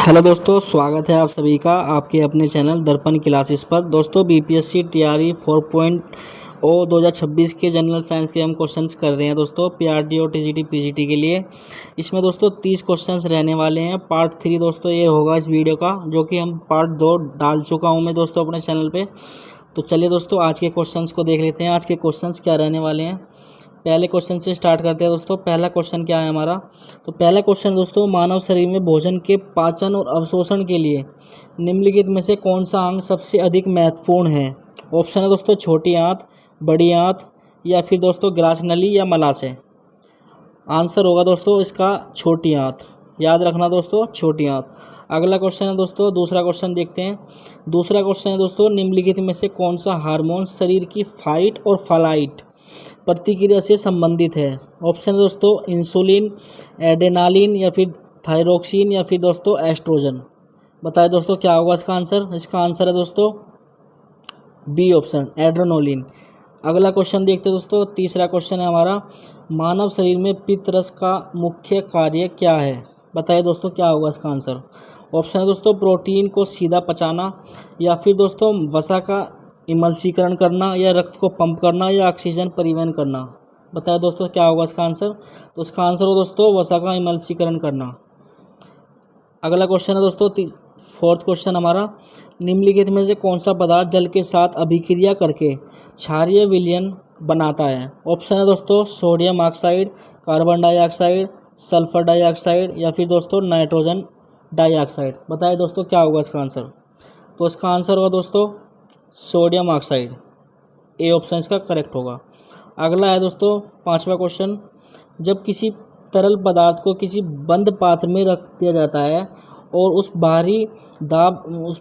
Hello दोस्तों, स्वागत है आप सभी का आपके अपने चैनल दर्पण क्लासेस पर। दोस्तों बीपीएससी टीआरई 4.0 2026 के जनरल साइंस के हम क्वेश्चंस कर रहे हैं दोस्तों, पीआरटी और टीजीटी पीजीटी के लिए। इसमें दोस्तों 30 क्वेश्चंस रहने वाले हैं। पार्ट 3 दोस्तों ये होगा इस वीडियो का, जो कि हम पार्ट 2 डाल चुका हूँ मैं दोस्तों अपने चैनल पर। तो चलिए दोस्तों आज के क्वेश्चंस को देख लेते हैं। आज के क्वेश्चंस क्या रहने वाले हैं, पहले क्वेश्चन से स्टार्ट करते हैं दोस्तों। पहला क्वेश्चन क्या है हमारा, तो पहला क्वेश्चन दोस्तों, मानव शरीर में भोजन के पाचन और अवशोषण के लिए निम्नलिखित में से कौन सा अंग सबसे अधिक महत्वपूर्ण है। ऑप्शन है दोस्तों छोटी आंत, बड़ी आंत, या फिर दोस्तों ग्रास नली या मलाशय। आंसर होगा दोस्तों इसका छोटी आंत, याद रखना दोस्तों छोटी आंत। अगला क्वेश्चन है दोस्तों, दूसरा क्वेश्चन देखते हैं। दूसरा क्वेश्चन है दोस्तों, निम्नलिखित में से कौन सा हार्मोन शरीर की फाइट और फ्लाइट प्रतिक्रिया से संबंधित है। ऑप्शन है दोस्तों इंसुलिन, एड्रेनालिन, या फिर थायरोक्सिन, या फिर दोस्तों एस्ट्रोजन। बताएं दोस्तों क्या होगा इसका आंसर। इसका आंसर है दोस्तों बी ऑप्शन, एड्रेनालिन। अगला क्वेश्चन देखते हैं दोस्तों। तीसरा क्वेश्चन है हमारा, मानव शरीर में पित्त रस का मुख्य कार्य क्या है। बताइए दोस्तों क्या होगा इसका आंसर। ऑप्शन है दोस्तों प्रोटीन को सीधा पचाना, या फिर दोस्तों वसा का इमल्सीकरण करना, या रक्त को पंप करना, या ऑक्सीजन परिवहन करना। बताया दोस्तों क्या होगा इसका आंसर। तो इसका आंसर हो दोस्तों वसा का इमल्सीकरण करना। अगला क्वेश्चन है दोस्तों फोर्थ क्वेश्चन हमारा, निम्नलिखित में से कौन सा पदार्थ जल के साथ अभिक्रिया करके क्षारीय विलयन बनाता है। ऑप्शन है दोस्तों sodium oxide, carbon dioxide, sulphur dioxide, या फिर दोस्तों नाइट्रोजन डाइऑक्साइड। बताइए दोस्तों क्या होगा इसका आंसर। तो इसका आंसर होगा दोस्तों सोडियम ऑक्साइड, ए ऑप्शन इसका करेक्ट होगा। अगला है दोस्तों पांचवा क्वेश्चन, जब किसी तरल पदार्थ को किसी बंद पात्र में रख दिया जाता है और उस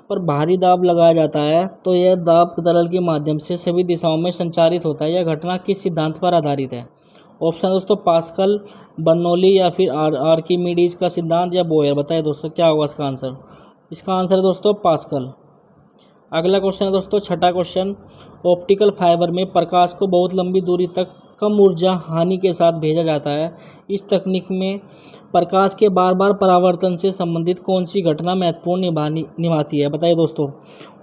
पर भारी दाब लगाया जाता है, तो यह दाब तरल के माध्यम से सभी दिशाओं में संचारित होता है। यह घटना किस सिद्धांत पर आधारित है। ऑप्शन दोस्तों पास्कल, बर्नौली, या फिर आर्किमिडीज का सिद्धांत, या बोयर। बताइए दोस्तों क्या होगा इसका आंसर। इसका आंसर है दोस्तों पास्कल। अगला क्वेश्चन है दोस्तों छठा क्वेश्चन, ऑप्टिकल फाइबर में प्रकाश को बहुत लंबी दूरी तक कम ऊर्जा हानि के साथ भेजा जाता है। इस तकनीक में प्रकाश के बार बार परावर्तन से संबंधित कौन सी घटना महत्वपूर्ण निभाती है। बताइए दोस्तों।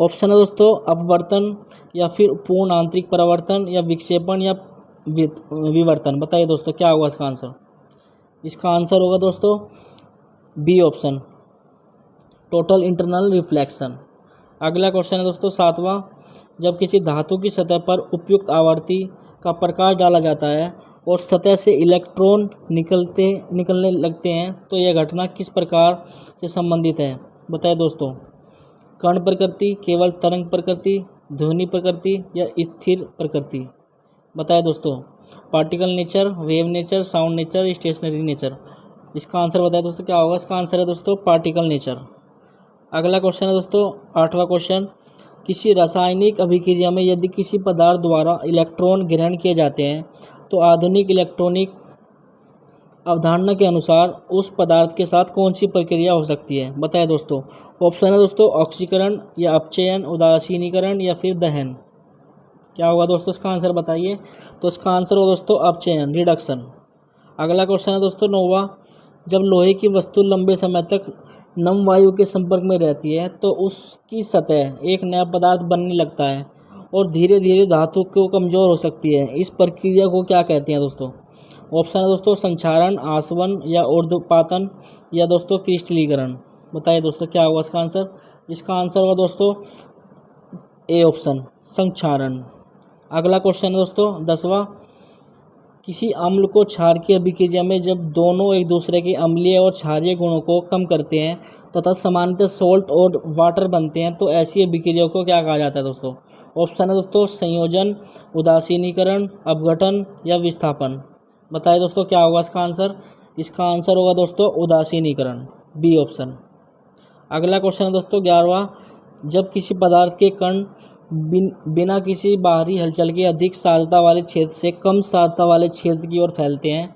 ऑप्शन है दोस्तों अपवर्तन, या फिर पूर्ण आंतरिक परावर्तन, या विक्षेपण, या विवर्तन। बताइए दोस्तों क्या होगा इसका आंसर। इसका आंसर होगा दोस्तों B option, total internal reflection. अगला क्वेश्चन है दोस्तों सातवां, जब किसी धातु की सतह पर उपयुक्त आवृत्ति का प्रकाश डाला जाता है और सतह से इलेक्ट्रॉन निकलने लगते हैं, तो यह घटना किस प्रकार से संबंधित है। बताएं दोस्तों कण प्रकृति, केवल तरंग प्रकृति, ध्वनि प्रकृति, या स्थिर प्रकृति। बताएं दोस्तों particle nature, wave nature, sound nature, stationary nature. इसका आंसर बताएं दोस्तों क्या होगा। इसका आंसर है दोस्तों पार्टिकल नेचर। अगला क्वेश्चन है दोस्तों आठवां क्वेश्चन, किसी रासायनिक अभिक्रिया में यदि किसी पदार्थ द्वारा इलेक्ट्रॉन ग्रहण किए जाते हैं, तो आधुनिक इलेक्ट्रॉनिक अवधारणा के अनुसार उस पदार्थ के साथ कौन सी प्रक्रिया हो सकती है। बताएं दोस्तों। ऑप्शन है दोस्तों ऑक्सीकरण, या अपचयन, उदासीनीकरण, या फिर दहन। क्या होगा दोस्तों इसका आंसर बताइए। तो इसका आंसर होगा दोस्तों अपचयन, रिडक्शन। अगला क्वेश्चन है दोस्तों नौवां, जब लोहे की वस्तु लंबे समय तक नम वायु के संपर्क में रहती है, तो उसकी सतह एक नया पदार्थ बनने लगता है और धीरे धीरे धातु को कमज़ोर हो सकती है। इस प्रक्रिया को क्या कहते हैं दोस्तों। ऑप्शन है दोस्तों संक्षारण, आसवन, या ऊर्ध्वपातन, या दोस्तों क्रिस्टलीकरण। बताइए दोस्तों क्या होगा इसका आंसर। इसका आंसर होगा दोस्तों ए ऑप्शन, संक्षारण। अगला क्वेश्चन है दोस्तों 10वां, किसी अम्ल को क्षार की अभिक्रिया में जब दोनों एक दूसरे के अम्लीय और क्षारीय गुणों को कम करते हैं तथा सामान्यतः सोल्ट और वाटर बनते हैं, तो ऐसी अभिक्रिया को क्या कहा जाता है दोस्तों। ऑप्शन है दोस्तों संयोजन, उदासीनीकरण, अपघटन, या विस्थापन। बताइए दोस्तों क्या होगा इसका आंसर। इसका आंसर होगा दोस्तों उदासीनीकरण, बी ऑप्शन। अगला क्वेश्चन है दोस्तों 11वां, जब किसी पदार्थ के कण बिना किसी बाहरी हलचल के अधिक सान्द्रता वाले क्षेत्र से कम सान्द्रता वाले क्षेत्र की ओर फैलते हैं,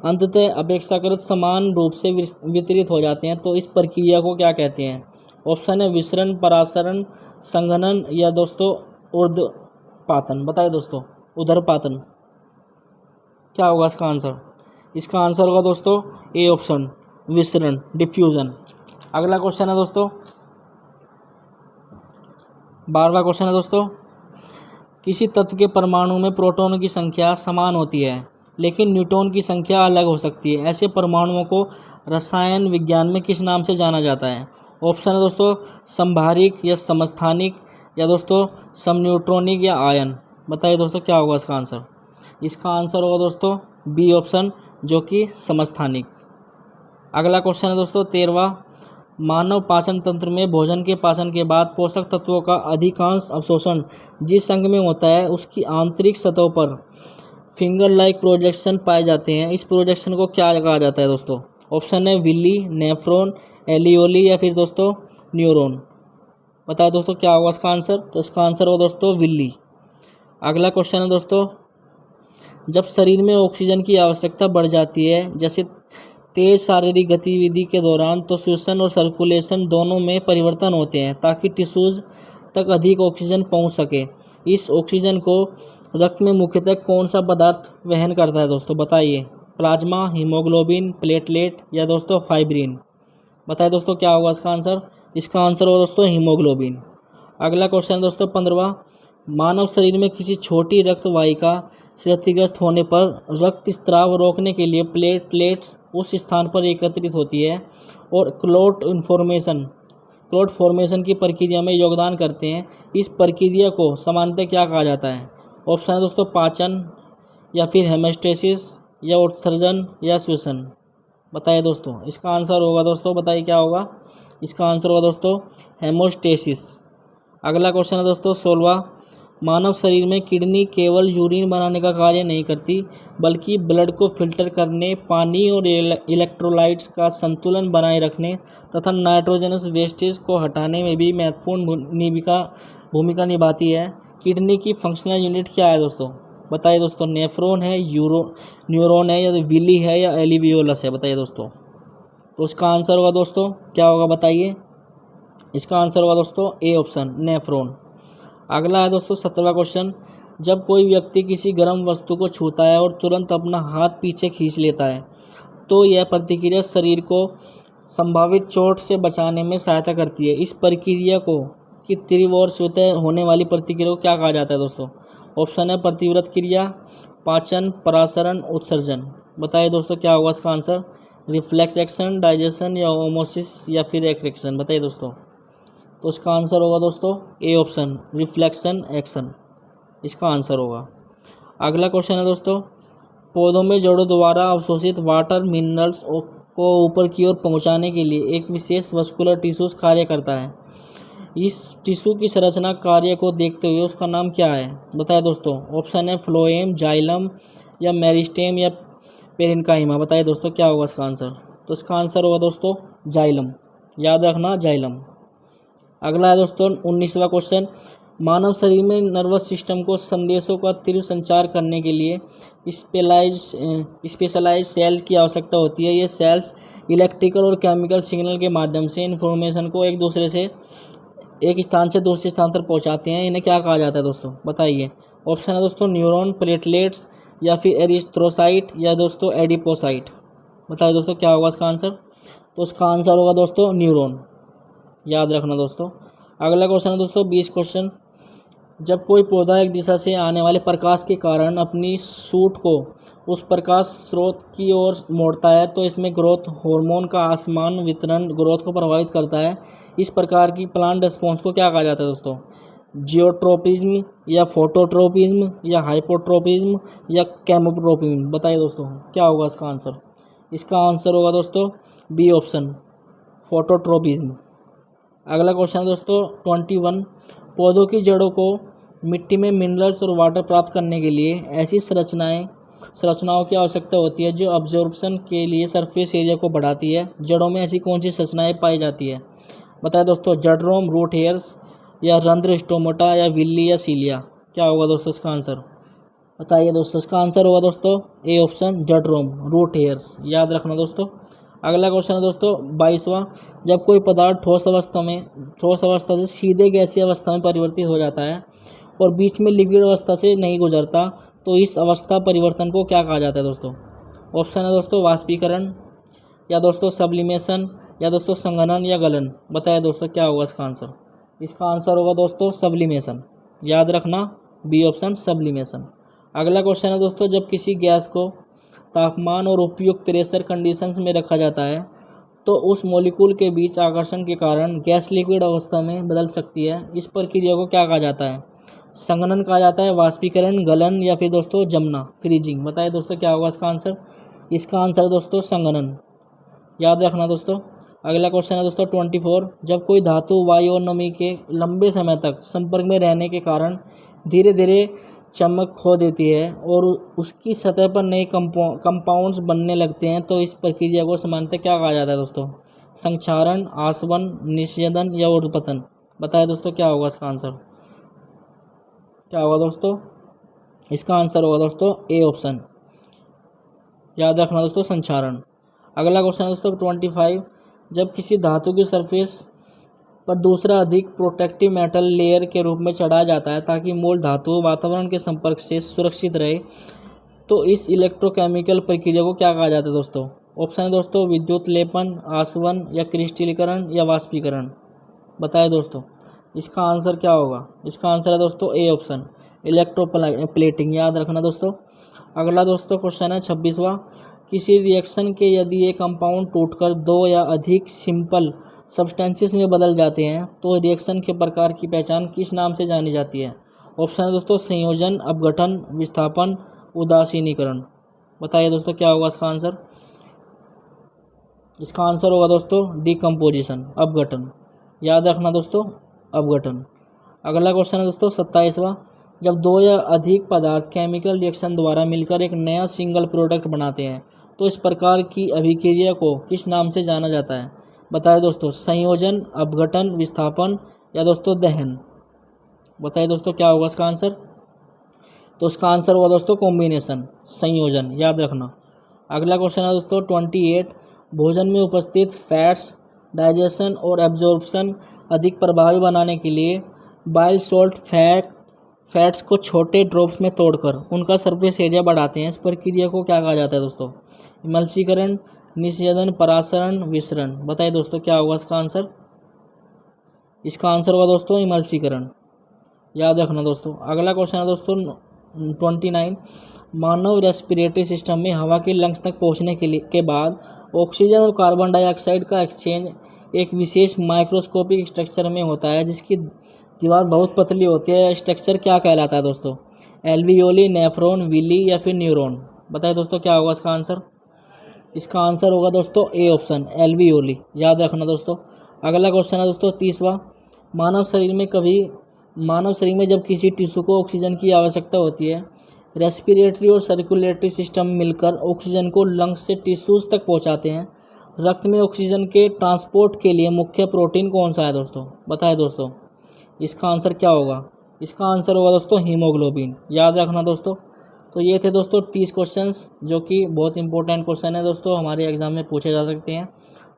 अंततः अपेक्षाकृत समान रूप से वितरित हो जाते हैं, तो इस प्रक्रिया को क्या कहते हैं। ऑप्शन है विसरण, परासरण, संघनन, या दोस्तों ऊर्ध्वपातन। बताइए दोस्तों ऊर्ध्वपातन। क्या होगा इसका आंसर। इसका आंसर होगा दोस्तों ए ऑप्शन, विसरण, डिफ्यूजन। अगला क्वेश्चन है दोस्तों 12वां क्वेश्चन है दोस्तों, किसी तत्व के परमाणु में प्रोटॉन की संख्या समान होती है लेकिन न्यूट्रॉन की संख्या अलग हो सकती है। ऐसे परमाणुओं को रसायन विज्ञान में किस नाम से जाना जाता है? ऑप्शन है दोस्तों समभारिक या समस्थानिक या दोस्तों समन्यूट्रॉनिक या आयन। बताइए दोस्तों क्या होगा इसका आंसर? इसका आंसर होगा दोस्तों बी ऑप्शन, जो कि समस्थानिक। अगला क्वेश्चन है दोस्तों 13वां, मानव पाचन तंत्र में भोजन के पाचन के बाद पोषक तत्वों का अधिकांश अवशोषण जिस अंग में होता है उसकी आंतरिक सतहों पर फिंगर लाइक प्रोजेक्शन पाए जाते हैं। इस प्रोजेक्शन को क्या कहा जाता है दोस्तों? ऑप्शन है विली, नेफ्रॉन, एलियोली या फिर दोस्तों न्यूरॉन। बताए दोस्तों क्या होगा इसका आंसर? तो इसका आंसर होगा दोस्तों विली। अगला क्वेश्चन है दोस्तों, जब शरीर में ऑक्सीजन की आवश्यकता बढ़ जाती है जैसे तेज शारीरिक गतिविधि के दौरान, तो श्वसन और सर्कुलेशन दोनों में परिवर्तन होते हैं ताकि टिश्यूज तक अधिक ऑक्सीजन पहुंच सके। इस ऑक्सीजन को रक्त में मुख्यतः कौन सा पदार्थ वहन करता है दोस्तों? बताइए। प्लाज्मा, हीमोग्लोबिन, प्लेटलेट या दोस्तों फाइब्रिन। बताइए दोस्तों क्या होगा इसका आंसर? इसका आंसर होगा दोस्तों हीमोग्लोबिन। अगला क्वेश्चन दोस्तों 15वां, मानव शरीर में किसी छोटी रक्त वाहिका क्षतिग्रस्त होने पर रक्त स्त्राव रोकने के लिए प्लेटलेट्स उस स्थान पर एकत्रित होती है और क्लॉट फॉर्मेशन की प्रक्रिया में योगदान करते हैं। इस प्रक्रिया को सामान्यतः क्या कहा जाता है? ऑप्शन है दोस्तों पाचन या फिर हेमोस्टेसिस या उत्सर्जन या श्वसन। बताइए दोस्तों इसका आंसर होगा दोस्तों, बताइए क्या होगा? इसका आंसर होगा दोस्तों हेमोस्टेसिस। अगला क्वेश्चन है दोस्तों 16वां, मानव शरीर में किडनी केवल यूरिन बनाने का कार्य नहीं करती बल्कि ब्लड को फिल्टर करने, पानी और इलेक्ट्रोलाइट्स का संतुलन बनाए रखने तथा नाइट्रोजनस वेस्टेज को हटाने में भी महत्वपूर्ण भूमिका निभाती है। किडनी की फंक्शनल यूनिट क्या है दोस्तों? बताइए दोस्तों, नेफ्रॉन है, न्यूरॉन है या विली है या एलिवियोलस है? बताइए दोस्तों। तो इसका आंसर होगा दोस्तों क्या होगा? बताइए। इसका आंसर होगा दोस्तों ए ऑप्शन, नेफ्रॉन। अगला है दोस्तों 17वां क्वेश्चन, जब कोई व्यक्ति किसी गर्म वस्तु को छूता है और तुरंत अपना हाथ पीछे खींच लेता है तो यह प्रतिक्रिया शरीर को संभावित चोट से बचाने में सहायता करती है। इस प्रक्रिया को कि तीव्र और स्वतः होने वाली प्रतिक्रिया को क्या कहा जाता है दोस्तों? ऑप्शन है प्रतिव्रत क्रिया, पाचन, परासरण, उत्सर्जन। बताइए दोस्तों क्या होगा इसका आंसर? रिफ्लेक्स एक्शन, डाइजेशन या ओमोसिस या फिर एक्रेक्शन। बताइए दोस्तों। तो इसका आंसर होगा दोस्तों ए ऑप्शन, रिफ्लेक्शन एक्शन इसका आंसर होगा। अगला क्वेश्चन है दोस्तों, पौधों में जड़ों द्वारा अवशोषित वाटर मिनरल्स को ऊपर की ओर पहुंचाने के लिए एक विशेष वस्कुलर टिश्यूज कार्य करता है। इस टिश्यू की संरचना कार्य को देखते हुए उसका नाम क्या है? बताए दोस्तों। ऑप्शन है फ्लोएम, जाइलम या मेरिस्टेम या पेरेन्काइमा। बताइए दोस्तों क्या होगा इसका आंसर? तो इसका आंसर होगा दोस्तों जाइलम, याद रखना जाइलम। अगला है दोस्तों 19वां क्वेश्चन, मानव शरीर में नर्वस सिस्टम को संदेशों का तीव्र संचार करने के लिए स्पेशलाइज्ड सेल की आवश्यकता होती है। ये सेल्स इलेक्ट्रिकल और केमिकल सिग्नल के माध्यम से इन्फॉर्मेशन को एक स्थान से दूसरे स्थान पर पहुंचाते हैं। इन्हें क्या कहा जाता है दोस्तों? बताइए। ऑप्शन है दोस्तों न्यूरॉन, प्लेटलेट्स या फिर एरिथ्रोसाइट या दोस्तों एडिपोसाइट। बताइए दोस्तों क्या होगा इसका आंसर? तो इसका आंसर होगा दोस्तों न्यूरॉन, याद रखना दोस्तों। अगला क्वेश्चन है दोस्तों 20 क्वेश्चन, जब कोई पौधा एक दिशा से आने वाले प्रकाश के कारण अपनी सूट को उस प्रकाश स्रोत की ओर मोड़ता है तो इसमें ग्रोथ हार्मोन का असमान वितरण ग्रोथ को प्रभावित करता है। इस प्रकार की प्लांट रिस्पॉन्स को क्या कहा जाता है दोस्तों? जियोट्रोपिज्म या फोटोट्रोपिज्म या हाइपोट्रोपिज्म या केमोट्रोपिज्म। बताइए दोस्तों क्या होगा इसका आंसर? इसका आंसर होगा दोस्तों बी ऑप्शन, फोटोट्रोपिज्म। अगला क्वेश्चन है दोस्तों 21, पौधों की जड़ों को मिट्टी में मिनरल्स और वाटर प्राप्त करने के लिए ऐसी संरचनाओं की आवश्यकता होती है जो अब्जॉर्प्शन के लिए सरफेस एरिया को बढ़ाती है। जड़ों में ऐसी कौन सी संरचनाएं पाई जाती है? बताए दोस्तों, जड़रोम, रूट हेयर्स या रंध्र, स्टोमेटा या विल्ली या सीलिया। क्या होगा दोस्तों इसका आंसर? बताइए दोस्तों। इसका आंसर होगा दोस्तों ए ऑप्शन, जड़रोम, रूट हेयर्स, याद रखना दोस्तों। अगला क्वेश्चन है दोस्तों 22वां, जब कोई पदार्थ ठोस अवस्था से सीधे गैसीय अवस्था में परिवर्तित हो जाता है और बीच में लिक्विड अवस्था से नहीं गुजरता तो इस अवस्था परिवर्तन को क्या कहा जाता है दोस्तों? ऑप्शन है दोस्तों वाष्पीकरण या दोस्तों सब्लिमेशन या दोस्तों संघनन या गलन। बताइए दोस्तों क्या होगा इसका आंसर। इसका आंसर होगा दोस्तों सब्लिमेशन। याद रखना बी ऑप्शन सब्लिमेशन। अगला क्वेश्चन है दोस्तों, जब किसी गैस को तापमान और उपयुक्त प्रेशर कंडीशंस में रखा जाता है तो उस मॉलिक्यूल के बीच आकर्षण के कारण गैस लिक्विड अवस्था में बदल सकती है। इस प्रक्रिया को क्या कहा जाता है। संघनन कहा जाता है, वाष्पीकरण, गलन या फिर दोस्तों जमना, फ्रीजिंग। बताइए दोस्तों क्या होगा इसका आंसर। इसका आंसर है दोस्तों संघनन। याद रखना दोस्तों। अगला क्वेश्चन है दोस्तों 24, जब कोई धातु वायु और नमी के लंबे समय तक संपर्क में रहने के कारण धीरे धीरे चमक खो देती है और उसकी सतह पर नए कंपाउंड्स बनने लगते हैं तो इस प्रक्रिया को सामान्यतः क्या कहा जाता है दोस्तों। संक्षारण, आसवन, निस्यंदन या ऊर्ध्वपतन। बताइए दोस्तों क्या होगा इसका आंसर। क्या होगा दोस्तों। इसका आंसर होगा दोस्तों ए ऑप्शन। याद रखना दोस्तों संक्षारण। अगला क्वेश्चन है दोस्तों 25, जब किसी धातु की सरफेस पर दूसरा अधिक प्रोटेक्टिव मेटल लेयर के रूप में चढ़ाया जाता है ताकि मूल धातु वातावरण के संपर्क से सुरक्षित रहे तो इस इलेक्ट्रोकेमिकल प्रक्रिया को क्या कहा जाता है दोस्तों। ऑप्शन है दोस्तों विद्युत लेपन, आसवन या क्रिस्टलीकरण या वाष्पीकरण। बताएं दोस्तों इसका आंसर क्या होगा। इसका आंसर है दोस्तों ए ऑप्शन इलेक्ट्रोप्लेटिंग। याद रखना दोस्तों। अगला दोस्तों क्वेश्चन है 26वां, किसी रिएक्शन के यदि एक कंपाउंड टूटकर दो या अधिक सिंपल सब्सटेंसेस में बदल जाते हैं तो रिएक्शन के प्रकार की पहचान किस नाम से जानी जाती है। ऑप्शन है दोस्तों संयोजन, अपघटन, विस्थापन, उदासीनीकरण। बताइए दोस्तों क्या होगा इसका आंसर। इसका आंसर होगा दोस्तों डिकम्पोजिशन, अपघटन। याद रखना दोस्तों अपघटन। अगला क्वेश्चन है दोस्तों 27वां, जब दो या अधिक पदार्थ केमिकल रिएक्शन द्वारा मिलकर एक नया सिंगल प्रोडक्ट बनाते हैं तो इस प्रकार की अभिक्रिया को किस नाम से जाना जाता है। बताइए दोस्तों संयोजन, अपघटन, विस्थापन या दोस्तों दहन। बताइए दोस्तों क्या होगा इसका आंसर। तो इसका आंसर होगा दोस्तों कॉम्बिनेशन, संयोजन। याद रखना। अगला क्वेश्चन है दोस्तों 28, भोजन में उपस्थित फैट्स डाइजेशन और एब्जॉर्प्शन अधिक प्रभावी बनाने के लिए बाइल सॉल्ट फैट्स को छोटे ड्रॉप्स में तोड़कर उनका सरफेस एरिया बढ़ाते हैं। इस प्रक्रिया को क्या कहा जाता है दोस्तों। इमल्सीकरण, निस्यंदन, परासरण, विसरण। बताइए दोस्तों क्या होगा इसका आंसर। इसका आंसर होगा दोस्तों इमल्सीकरण। याद रखना दोस्तों। अगला क्वेश्चन है दोस्तों 29, मानव रेस्पिरेटरी सिस्टम में हवा के लंग्स तक पहुंचने के बाद ऑक्सीजन और कार्बन डाइऑक्साइड का एक्सचेंज एक विशेष माइक्रोस्कोपिक स्ट्रक्चर में होता है जिसकी दीवार बहुत पतली होती है। स्ट्रक्चर क्या कहलाता है दोस्तों। एल्वियोली, नेफ्रॉन, विली या फिर न्यूरॉन। बताइए दोस्तों क्या होगा इसका आंसर। इसका आंसर होगा दोस्तों ए ऑप्शन एल्वियोली। याद रखना दोस्तों। अगला क्वेश्चन है दोस्तों 30वां, मानव शरीर में जब किसी टिश्यू को ऑक्सीजन की आवश्यकता होती है रेस्पिरेटरी और सर्कुलेटरी सिस्टम मिलकर ऑक्सीजन को लंग्स से टिश्यूज तक पहुंचाते हैं। रक्त में ऑक्सीजन के ट्रांसपोर्ट के लिए मुख्य प्रोटीन कौन सा है दोस्तों। बताएं दोस्तों इसका आंसर क्या होगा। इसका आंसर होगा दोस्तों हीमोग्लोबिन। याद रखना दोस्तों। तो ये थे दोस्तों 30 क्वेश्चंस जो कि बहुत इंपॉर्टेंट क्वेश्चन है दोस्तों, हमारे एग्जाम में पूछे जा सकते हैं।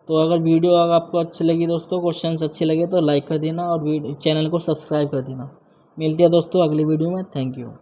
तो अगर वीडियो अगर आपको अच्छी लगी दोस्तों, क्वेश्चंस अच्छे लगे तो लाइक कर देना और चैनल को सब्सक्राइब कर देना। मिलते हैं दोस्तों अगली वीडियो में। Thank you.